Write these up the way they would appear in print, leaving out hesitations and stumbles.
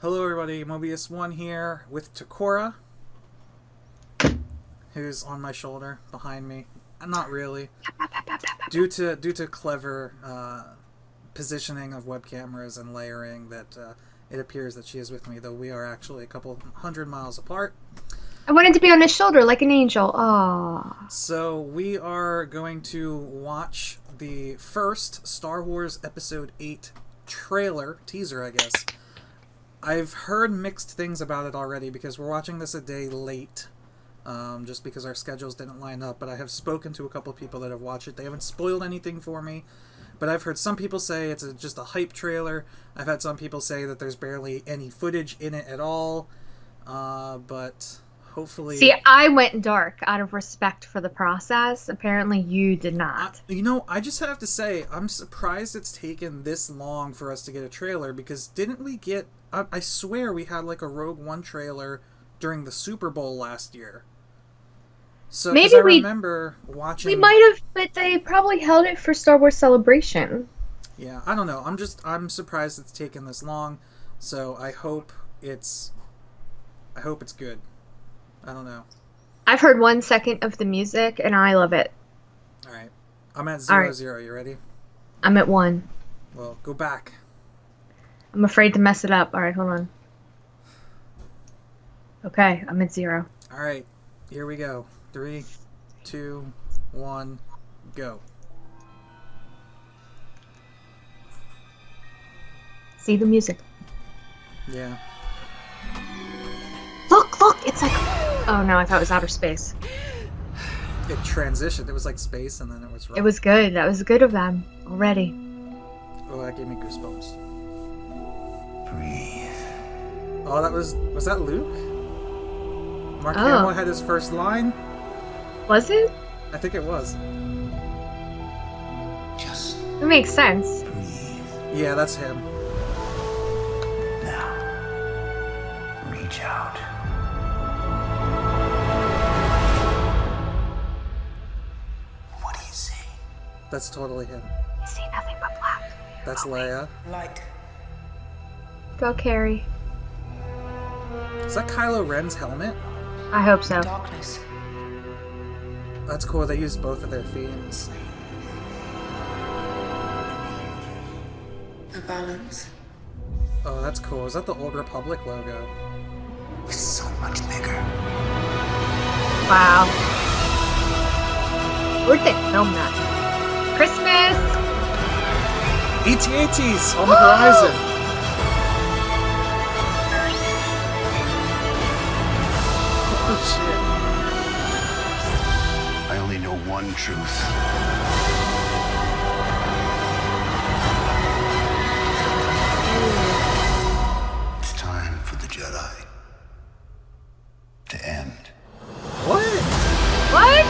Hello everybody, Mobyus 1 here with Ticorah, who's on my shoulder, behind me. Not really. Due to clever positioning of web cameras and layering, that it appears that she is with me, though we are actually a couple hundred miles apart. I wanted to be on his shoulder like an angel. Aww. So we are going to watch the first Star Wars Episode 8 trailer, teaser I guess. I've heard mixed things about it already because we're watching this a day late, just because our schedules didn't line up, but I have spoken to a couple of people that have watched it. They haven't spoiled anything for me, but I've heard some people say it's just a hype trailer. I've had some people say that there's barely any footage in it at all, but hopefully... See, I went dark out of respect for the process. Apparently you did not. I just have to say, I'm surprised it's taken this long for us to get a trailer, because didn't we get... I swear we had like a Rogue One trailer during the Super Bowl last year. So maybe I remember watching... We might have, but they probably held it for Star Wars Celebration. Yeah, I don't know. I'm surprised it's taken this long. So I hope it's good. I don't know. I've heard 1 second of the music and I love it. All right. I'm at 0-0. You ready? I'm at 1. Well, go back. I'm afraid to mess it up. All right, hold on. Okay, I'm at 0. All right, here we go. 3, 2, 1, go. See the music. Yeah. Look! It's like... Oh no, I thought it was outer space. It transitioned. It was like space, and then it was... It was good. That was good of them already. Oh, that gave me goosebumps. Breathe. Oh, was that Luke? Mark Hamill had his first line? Was it? I think it was. Just It makes sense. breathe. Yeah, that's him. Now, reach out. What do you see? That's totally him. I see nothing but black. That's Leia. Light. Go, Carrie. Is that Kylo Ren's helmet? I hope so. Darkness. That's cool. They used both of their themes. A balance. Oh, that's cool. Is that the Old Republic logo? It's so much bigger. Wow. Where'd they film that? Christmas! AT-ATs on the horizon! Oh, shit. I only know one truth. It's time for the Jedi to end. What? What?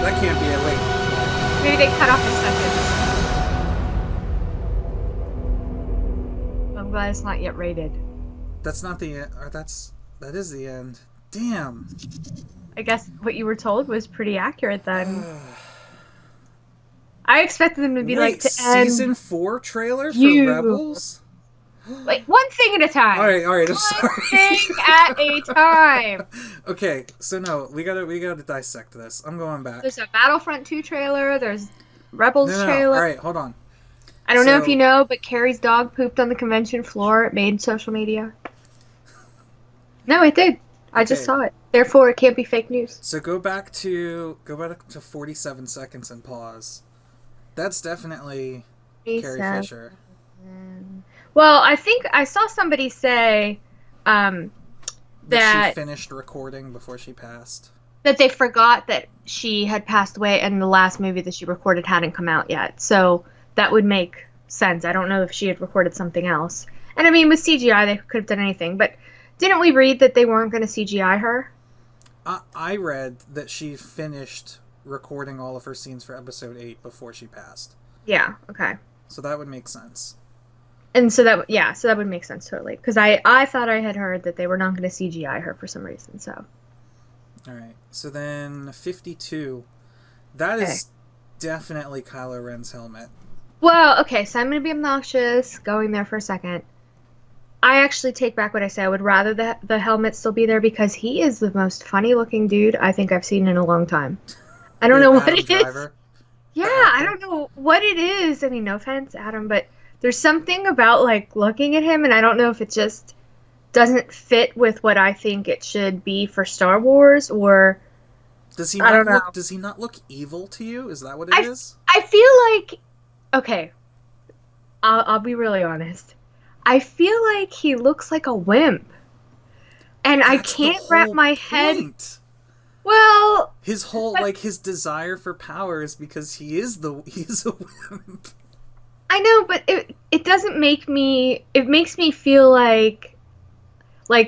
That can't be it. Wait. Maybe they cut off a sentence. I'm glad it's not yet rated. That's not the end. Or that is the end. Damn. I guess what you were told was pretty accurate then. I expected them to be like to end. Season 4 trailer for You. Rebels? Wait, one thing at a time. All right, I'm One sorry. thing at a time. Okay, so no, we gotta dissect this. I'm going back. There's a Battlefront 2 trailer. There's Rebels No. trailer. All right, hold on. I don't know So- if you know, but Carrie's dog pooped on the convention floor. It made social media. No, it did. I just Okay. saw it. Therefore, it can't be fake news. So go back to 47 seconds and pause. That's definitely Carrie Fisher. Well, I think I saw somebody say That that she finished recording before she passed. they forgot that she had passed away and the last movie that she recorded hadn't come out yet. So that would make sense. I don't know if she had recorded something else. And I mean, with CGI, they could have done anything. But didn't we read that they weren't going to CGI her? I read that she finished recording all of her scenes for episode 8 before she passed. Yeah, okay. So that would make sense. And so that would make sense totally. Because I thought I had heard that they were not going to CGI her for some reason, so. All right. So then 52. That is definitely Kylo Ren's helmet. Well, okay, so I'm going to be obnoxious, going there for a second. I actually take back what I said. I would rather the helmet still be there because he is the most funny-looking dude I think I've seen in a long time. I don't know what Adam it is. Driver, Yeah, the I actor. don't know what it is. I mean, no offense, Adam, but there's something about, like, looking at him, and I don't know if it just doesn't fit with what I think it should be for Star Wars, or Does he I not don't know. look? Does he not look evil to you? Is that what it is? I feel like, okay, I'll be really honest. I feel like he looks like a wimp. And I That's the can't wrap whole my head. point. Well, His whole but- like his desire for power is because he's a wimp. I know, but it doesn't make me. It makes me feel like,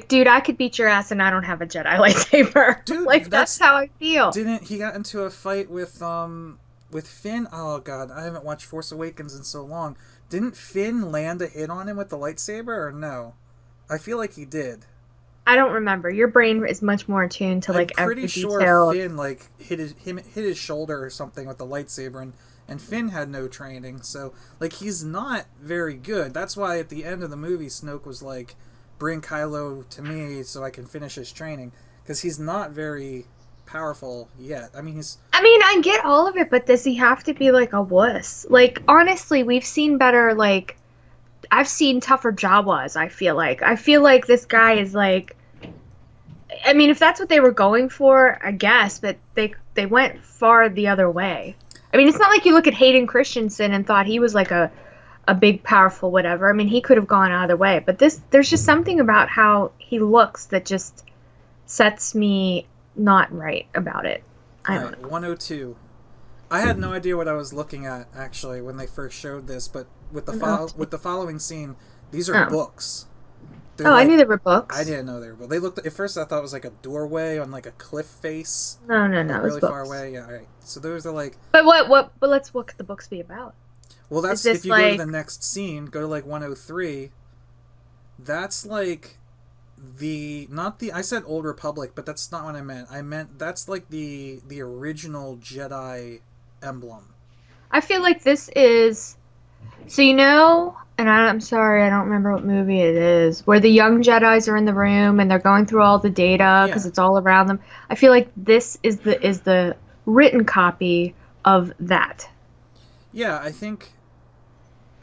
dude, I could beat your ass and I don't have a Jedi lightsaber. Dude, Like that's how I feel. Didn't he got into a fight with Finn? Oh god, I haven't watched Force Awakens in so long. Didn't Finn land a hit on him with the lightsaber or no? I feel like he did. I don't remember. Your brain is much more attuned to like I'm every pretty sure detail. Finn like hit his shoulder or something with the lightsaber, and Finn had no training, so like he's not very good. That's why at the end of the movie, Snoke was like, "Bring Kylo to me so I can finish his training," because he's not very powerful yet. I mean, I get all of it, but does he have to be like a wuss? Like honestly, we've seen better. Like I've seen tougher Jawas. I feel like this guy is like. I mean, if that's what they were going for, I guess, but they went far the other way. I mean, it's not like you look at Hayden Christensen and thought he was like a big, powerful whatever. I mean, he could have gone either way. But there's just something about how he looks that just sets me not right about it. I don't know. 102. I had no idea what I was looking at actually when they first showed this, but with the following scene, these are books. They're I knew they were books. I didn't know they were books. They looked at first. I thought it was like a doorway on like a cliff face. No, like, it was really books. far away. Yeah, all right. So those are like. But what could the books be about? Well, that's Is this if you go to like- the next scene, go to like 103. That's like I said Old Republic, but that's not what I meant. I meant that's like the original Jedi emblem. I feel like this is, so and I'm sorry, I don't remember what movie it is, where the young Jedis are in the room and they're going through all the data because it's all around them. I feel like this is the written copy of that. Yeah, I think.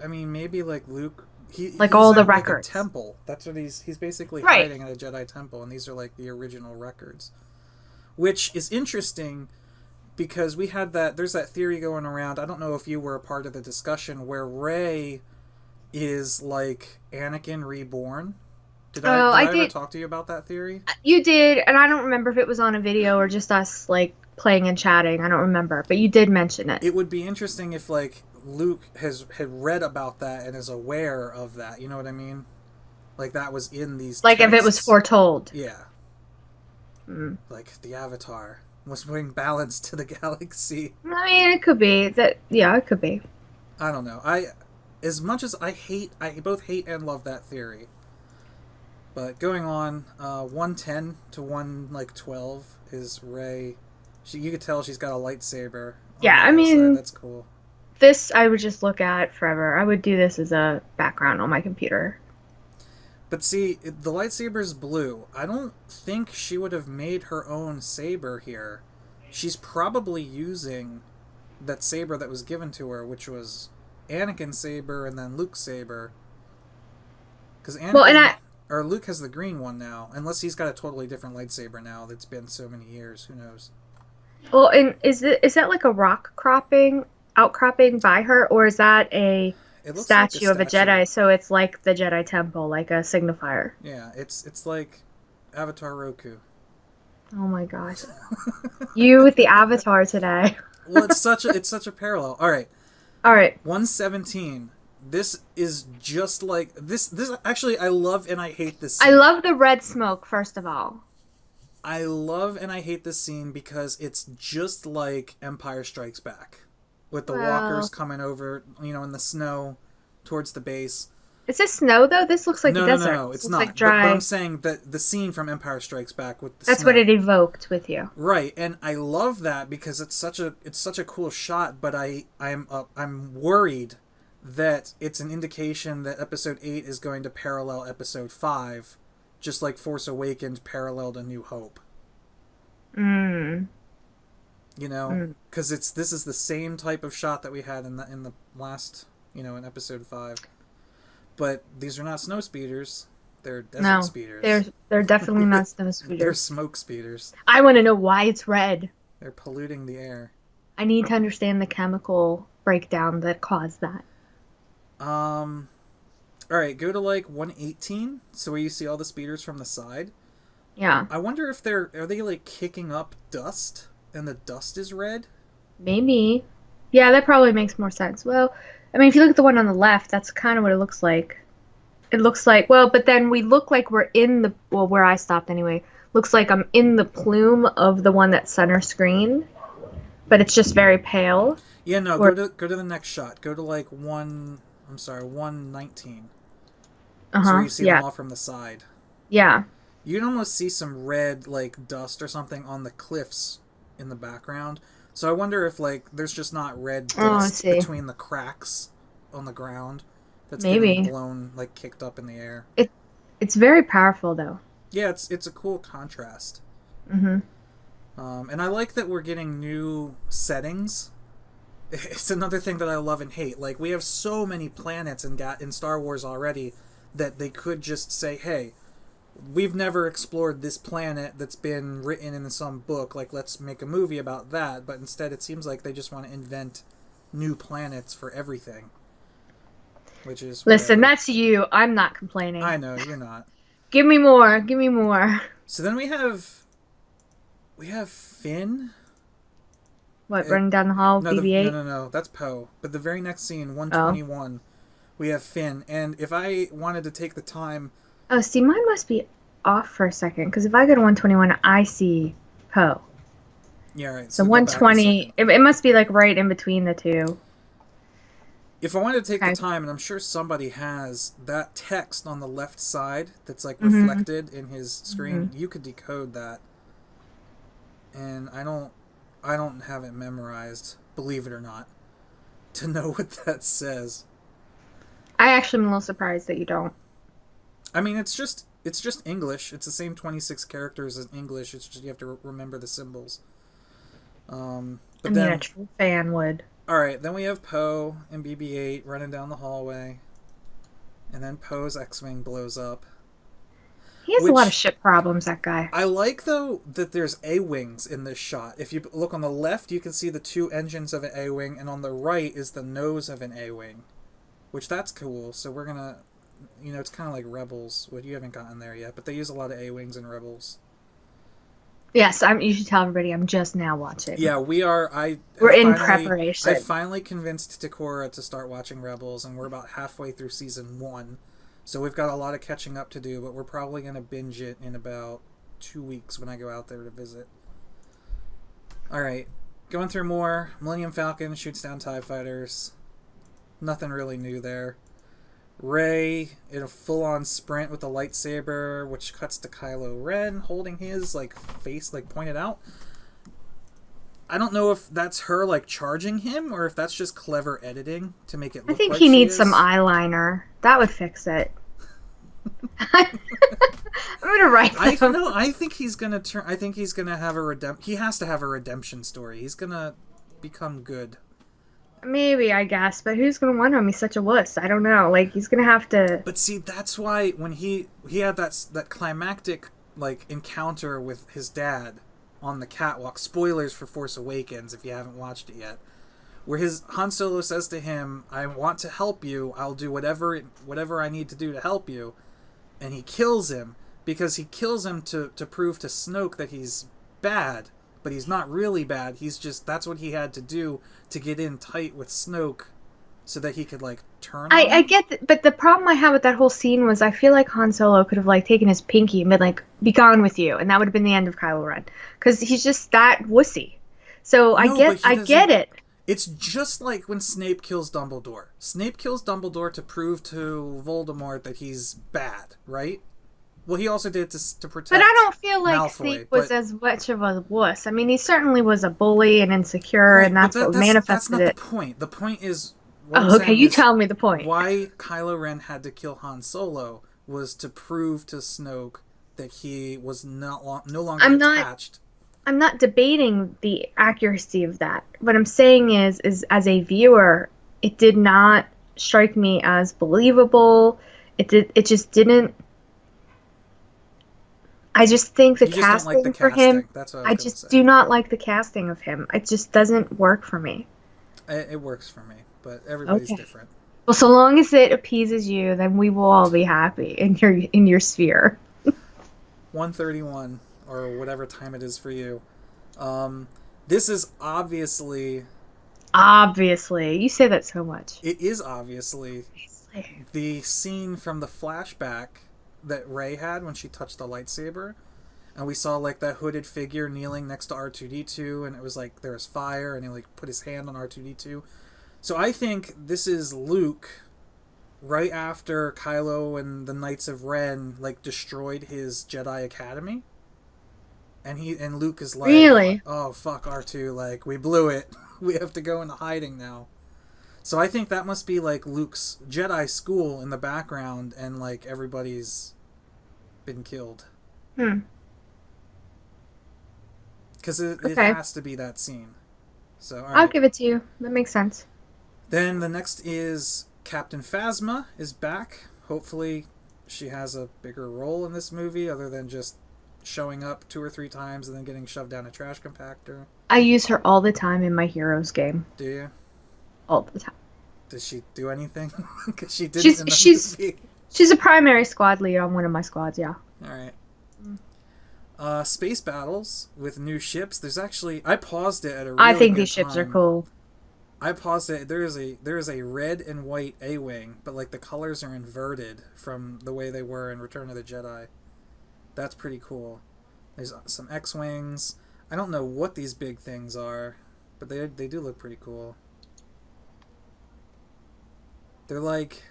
I mean, maybe like Luke. He's all the at, records. Like a temple. That's what he's basically Right. hiding at a Jedi temple, and these are like the original records, which is interesting because we had that. There's that theory going around. I don't know if you were a part of the discussion where Rey is like Anakin reborn. Did I ever talk to you about that theory? You did, and I don't remember if it was on a video or just us like playing and chatting. I don't remember, but you did mention it. It would be interesting if like Luke had read about that and is aware of that. You know what I mean? Like that was in these. Like texts. if it was foretold. Yeah. Mm. Like the Avatar was bring balance to the galaxy. I mean, it could be that. Yeah, it could be. I don't know. As much as I both hate and love that theory. But going on, 110 to 112 is Rey. You could tell she's got a lightsaber. Yeah, I on the mean- side. That's cool. This I would just look at forever. I would do this as a background on my computer. But see, the lightsaber's blue. I don't think she would have made her own saber here. She's probably using that saber that was given to her, which was Anakin's saber and then Luke's saber. Because Luke has the green one now, unless he's got a totally different lightsaber now. That's been so many years. Who knows? Well, and is that like a rock outcropping by her, or is that a It looks statue like of a Jedi? So it's like the Jedi Temple, like a signifier. Yeah, it's like Avatar Roku. Oh my gosh, you with the Avatar today. Well, it's such a parallel. All right, 117. This is just like this actually I love and I hate this scene. I love the red smoke, first of all. I love and I hate this scene because it's just like Empire Strikes Back with the walkers coming over, in the snow towards the base. Is this snow though? This looks like No, a no, desert. no, This it's looks not. like dry. But I'm saying that the scene from Empire Strikes Back with the That's snow. what it evoked with you. Right, and I love that because it's such a cool shot. But I'm worried that it's an indication that Episode 8 is going to parallel Episode 5, just like Force Awakens paralleled A New Hope. Mm. You know, because this is the same type of shot that we had in the last, in Episode 5. But these are not snow speeders; they're desert speeders. They're definitely not snow speeders. They're smoke speeders. I want to know why it's red. They're polluting the air. I need to understand the chemical breakdown that caused that. All right, go to like 118, so where you see all the speeders from the side. Yeah. I wonder if are they like kicking up dust, and the dust is red. Maybe. Yeah, that probably makes more sense. Well, I mean, if you look at the one on the left, that's kind of what it looks like. It looks like, well, but then we look like we're in the, well, where I stopped anyway, looks like I'm in the plume of the one that's center screen, but it's just very pale. Yeah, no, go to the next shot. Go to like 119. So you see them all from the side. Yeah. You can almost see some red, like, dust or something on the cliffs in the background. So I wonder if, like, there's just not red dust between the cracks on the ground that's getting blown, like, kicked up in the air. It's very powerful, though. Yeah, it's a cool contrast. Mm-hmm. And I like that we're getting new settings. It's another thing that I love and hate. Like, we have so many planets in Star Wars already that they could just say, hey, we've never explored this planet that's been written in some book, like let's make a movie about that. But instead it seems like they just want to invent new planets for everything, which is listen, that's you. I'm not complaining. I know you're not. Give me more So then we have Finn. What, running down the hall, BB-8? No, that's Poe. But the very next scene, 121, we have Finn. And if I wanted to take the time... Oh, see, mine must be off for a second, because if I go to 121, I see Poe. Yeah, right. So 120, it must be like right in between the two. If I wanted to take the time, and I'm sure somebody has that text on the left side that's like reflected in his screen, you could decode that. And I don't have it memorized, believe it or not, to know what that says. I actually am a little surprised that you don't. I mean, it's just English. It's the same 26 characters as English. It's just you have to remember the symbols. But then, a true fan would. All right, then we have Poe and BB-8 running down the hallway, and then Poe's X-wing blows up. He has a lot of ship problems, that guy. I like, though, that there's A-wings in this shot. If you look on the left, you can see the two engines of an A-wing, and on the right is the nose of an A-wing, which that's cool. So we're gonna, it's kind of like Rebels. Well, you haven't gotten there yet, but they use a lot of A-wings in Rebels. Yes, you should tell everybody I'm just now watching. Yeah, we are. We're in preparation. I finally convinced Ticorah to start watching Rebels, and we're about halfway through season 1. So we've got a lot of catching up to do, but we're probably going to binge it in about 2 weeks when I go out there to visit. Alright, going through more. Millennium Falcon shoots down TIE fighters. Nothing really new there. Rey in a full-on sprint with a lightsaber, which cuts to Kylo Ren holding his face pointed out. I don't know if that's her charging him or if that's just clever editing to make it look like I think he needs some eyeliner. That would fix it. I'm gonna write them. I think he's gonna turn. I think he's gonna have he has to have a redemption story. He's gonna become good. Maybe, I guess, but who's gonna want him? He's such a wuss. I don't know. He's gonna have to. But see, that's why when he had that climactic encounter with his dad on the catwalk. Spoilers for Force Awakens if you haven't watched it yet. Where Han Solo says to him, "I want to help you. I'll do whatever I need to do to help you," and he kills him because he kills him to prove to Snoke that he's bad. But he's not really bad. He's just, that's what he had to do to get in tight with Snoke so that he could, turn on him. I get but the problem I had with that whole scene was I feel like Han Solo could have, taken his pinky and been be gone with you, and that would have been the end of Kylo Ren. Because he's just that wussy. So I get it. It's just like when Snape kills Dumbledore. Snape kills Dumbledore to prove to Voldemort that he's bad, right? Well, he also did it to protect But I don't feel like Malfoy, Snape was as much of a wuss. I mean, he certainly was a bully and insecure, and that's what manifested that's not it. the point. The point is... Oh, okay, you tell me the point. Why Kylo Ren had to kill Han Solo was to prove to Snoke that he was no longer attached. I'm not debating the accuracy of that. What I'm saying is as a viewer, it did not strike me as believable. It just didn't. I just think the casting for him. That's what I just do not like the casting of him. It just doesn't work for me. It works for me, but everybody's different. Well, so long as it appeases you, then we will all be happy in your sphere. 1:31 or whatever time it is for you. This is obviously. Obviously, you say that so much. It is obviously the scene from the flashback that Rey had when she touched the lightsaber, and we saw like that hooded figure kneeling next to R2-D2, and it was like there was fire, and he like put his hand on R2-D2. So I think this is Luke right after Kylo and the Knights of Ren like destroyed his Jedi Academy, and Luke is like, really? Oh fuck R2, like we blew it. We have to go into hiding now. So I think that must be like Luke's Jedi school in the background, and like everybody's been killed. Because it has to be that scene. So all right. I'll give it to you. That makes sense. Then the next is Captain Phasma is back. Hopefully she has a bigger role in this movie other than just showing up 2 or 3 times and then getting shoved down a trash compactor. I use her all the time in my Heroes game. Do you? All the time. Does she do anything? Because she did in the movie. She's a primary squad lead on one of my squads, yeah. Alright. Space battles with new ships. There's actually... I paused it at a really I think good these ships time. are cool. I paused it. There is a red and white A-Wing, but like the colors are inverted from the way they were in Return of the Jedi. That's pretty cool. There's some X-Wings. I don't know what these big things are, but they do look pretty cool. They're like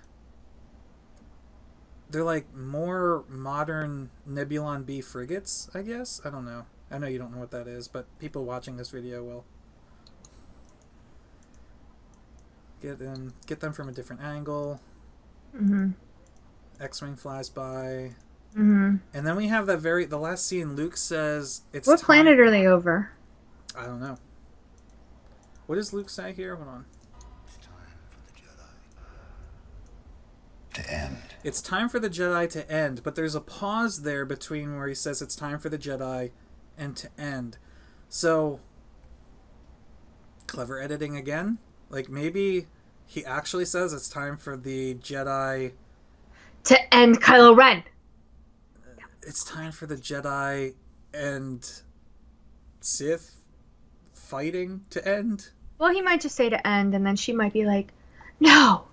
more modern Nebulon B frigates, I guess. I don't know. I know you don't know what that is, but people watching this video will. Get them from a different angle. Mm-hmm. X-Wing flies by. Mm-hmm. And then we have the last scene. Luke says it's What planet are they over? I don't know. What does Luke say here? Hold on. It's time for the Jedi to end. It's time for the Jedi to end, but there's a pause there between where he says it's time for the Jedi and to end. So, clever editing again. Like, maybe he actually says it's time for the Jedi... To end Kylo Ren! It's time for the Jedi and Sith fighting to end? Well, he might just say to end, and then she might be like, no!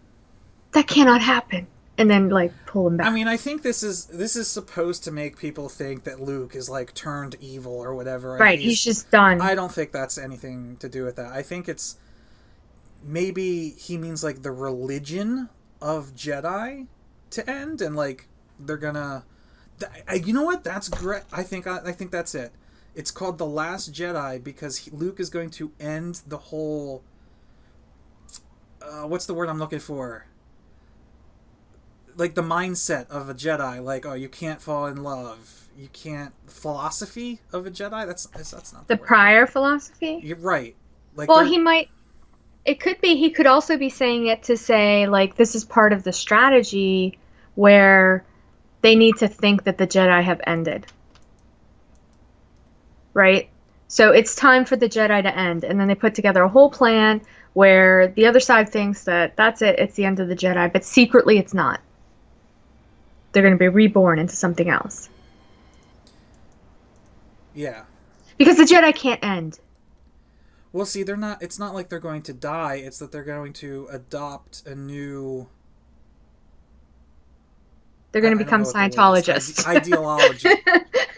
That cannot happen! And then, like, pull him back. I mean, I think this is supposed to make people think that Luke is, like, turned evil or whatever. Right, he's just done. I don't think that's anything to do with that. I think it's... Maybe he means, like, the religion of Jedi to end, and, like, they're gonna... You know what? That's great. I think that's it. It's called The Last Jedi because Luke is going to end the whole... what's the word I'm looking for? Like, the mindset of a Jedi. Like, oh, you can't fall in love. You can't... Philosophy of a Jedi? That's not the word. prior philosophy? You're right. Like, well, he might... It could be, he could also be saying it to say, like, this is part of the strategy where they need to think that the Jedi have ended. Right? So it's time for the Jedi to end. And then they put together a whole plan where the other side thinks that that's it, it's the end of the Jedi, but secretly it's not. They're going to be reborn into something else. Yeah. Because the Jedi can't end. Well, see, they're not... It's not like they're going to die. It's that they're going to adopt a new... They're going to become Scientologists. Ideology.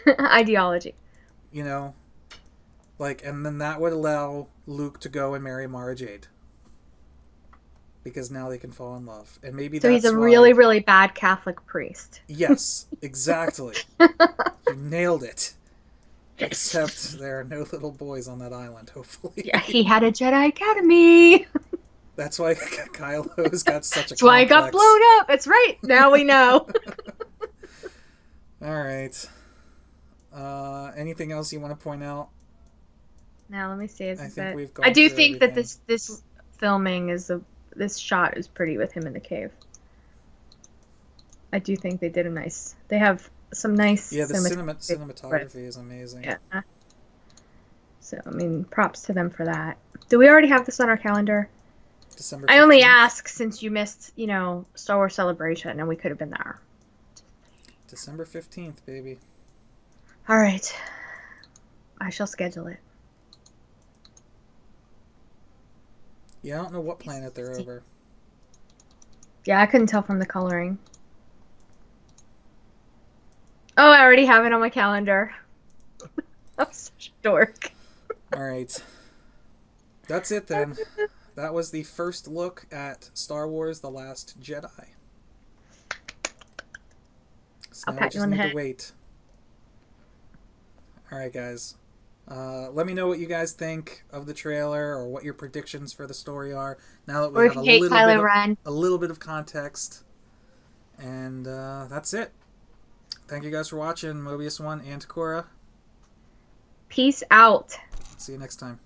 Ideology. You know? Like, and then that would allow Luke to go and marry Mara Jade. Because now they can fall in love. And maybe So that's he's a why... really, really bad Catholic priest. Yes, exactly. You nailed it. Except there are no little boys on that island, hopefully. Yeah, he had a Jedi Academy. That's why Kylo's got such a That's why it got blown up. That's right. Now we know. All right. Anything else you want to point out? Now let me see. I think we've gone I do through think everything. that this filming is this shot is pretty with him in the cave. I do think they did a nice. They have some nice. Yeah, the cinematography is amazing. Yeah. So I mean, props to them for that. Do we already have this on our calendar? December 15th. I only ask since you missed, Star Wars Celebration, and we could have been there. December 15th, baby. All right. I shall schedule it. Yeah, I don't know what planet they're over. Yeah, I couldn't tell from the coloring. Oh, I already have it on my calendar. I'm such a dork. All right. That's it then. That was the first look at Star Wars The Last Jedi. So I'll now we pat you just on the need head. to wait. Alright, guys. Let me know what you guys think of the trailer or what your predictions for the story are. Now that we Or if have you hate Kylo Ren. a little bit of context. And that's it. Thank you guys for watching Mobyus 1 and Ticorah. Peace out. See you next time.